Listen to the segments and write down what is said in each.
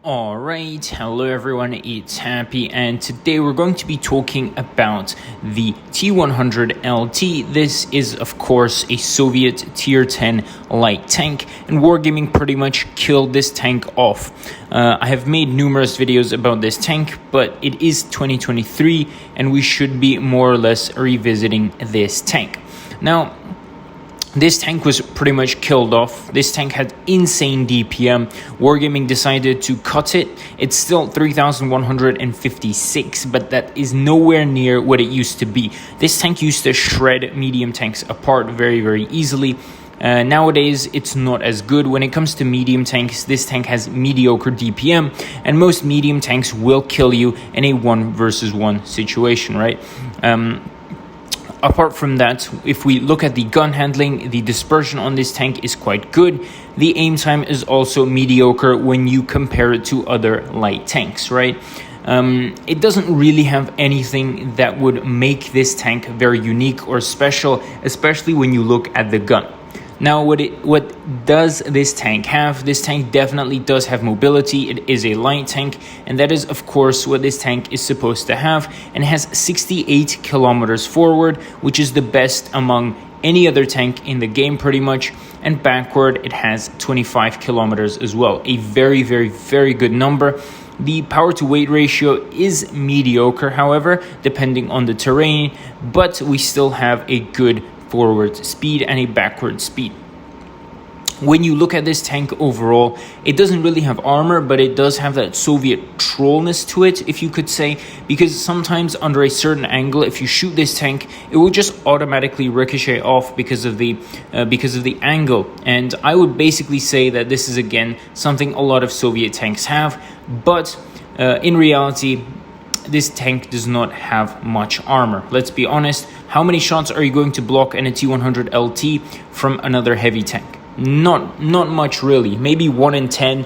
Alright, hello everyone, it's Happy, and today we're going to be talking about the T100LT. This is of course a Soviet tier 10 light tank, and Wargaming pretty much killed this tank off. I have made numerous videos about this tank, but it is 2023 and we should be more or less revisiting this tank. Now, this tank was pretty much killed off. This tank had insane DPM. Wargaming decided to cut it. It's still 3,156, but that is nowhere near what it used to be. This tank used to shred medium tanks apart very, very easily. Nowadays, it's not as good. When it comes to medium tanks, this tank has mediocre DPM, and most medium tanks will kill you in a 1 versus 1 situation, right? Apart from that, if we look at the gun handling, the dispersion on this tank is quite good. The aim time is also mediocre when you compare it to other light tanks, right? It doesn't really have anything that would make this tank very unique or special, especially when you look at the gun. Now, what does this tank have? This tank definitely does have mobility. It is a light tank, and that is, of course, what this tank is supposed to have, and it has 68 kilometers forward, which is the best among any other tank in the game pretty much, and backward it has 25 kilometers as well. A very, very, very good number. The power to weight ratio is mediocre, however, depending on the terrain, but we still have a good forward speed and a backward speed. When you look at this tank overall, it doesn't really have armor, but it does have that Soviet trollness to it, if you could say, because sometimes under a certain angle, if you shoot this tank, it will just automatically ricochet off because of the angle. And I would basically say that this is again something a lot of Soviet tanks have, but in reality, this tank does not have much armor. Let's be honest, how many shots are you going to block in a T100LT from another heavy tank? Not much really. Maybe 1 in 10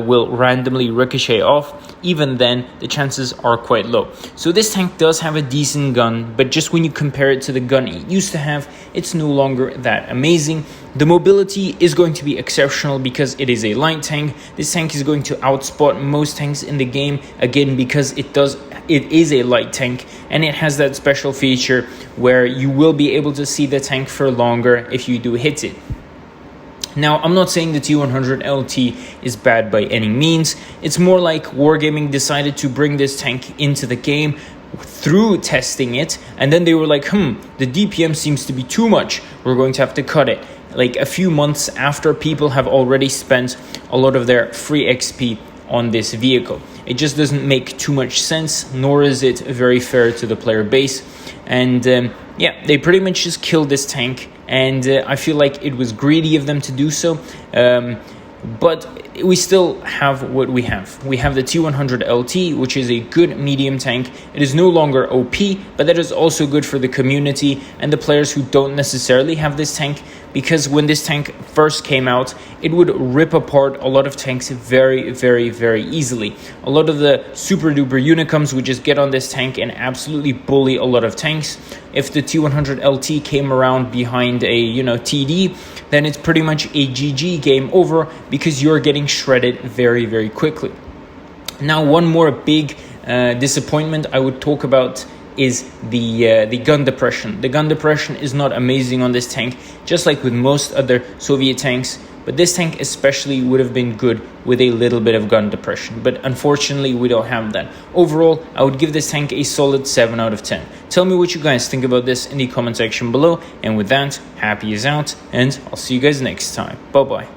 will randomly ricochet off. Even then, the chances are quite low. So this tank does have a decent gun, but just when you compare it to the gun it used to have, it's no longer that amazing. The mobility is going to be exceptional because it is a light tank. This tank is going to outspot most tanks in the game, again, because it is a light tank, and it has that special feature where you will be able to see the tank for longer if you do hit it. Now, I'm not saying the T100LT is bad by any means. It's more like Wargaming decided to bring this tank into the game through testing it, and then they were like, the DPM seems to be too much. We're going to have to cut it. Like a few months after people have already spent a lot of their free XP on this vehicle. It just doesn't make too much sense, nor is it very fair to the player base. And yeah, they pretty much just killed this tank, and I feel like it was greedy of them to do so. But we still have what we have. We have the T100LT, which is a good medium tank. It is no longer OP, but that is also good for the community and the players who don't necessarily have this tank, because when this tank first came out, it would rip apart a lot of tanks very, very, very easily. A lot of the super duper unicums would just get on this tank and absolutely bully a lot of tanks. If the T100LT came around behind a TD, then it's pretty much a GG, game over, because you're getting shredded very, very quickly. Now, one more big disappointment I would talk about is the gun depression. The gun depression is not amazing on this tank, just like with most other Soviet tanks, but this tank especially would have been good with a little bit of gun depression, but unfortunately we don't have that. Overall, I would give this tank a solid 7 out of 10. Tell me what you guys think about this in the comment section below, and with that, Happy is out, and I'll see you guys next time. Bye bye.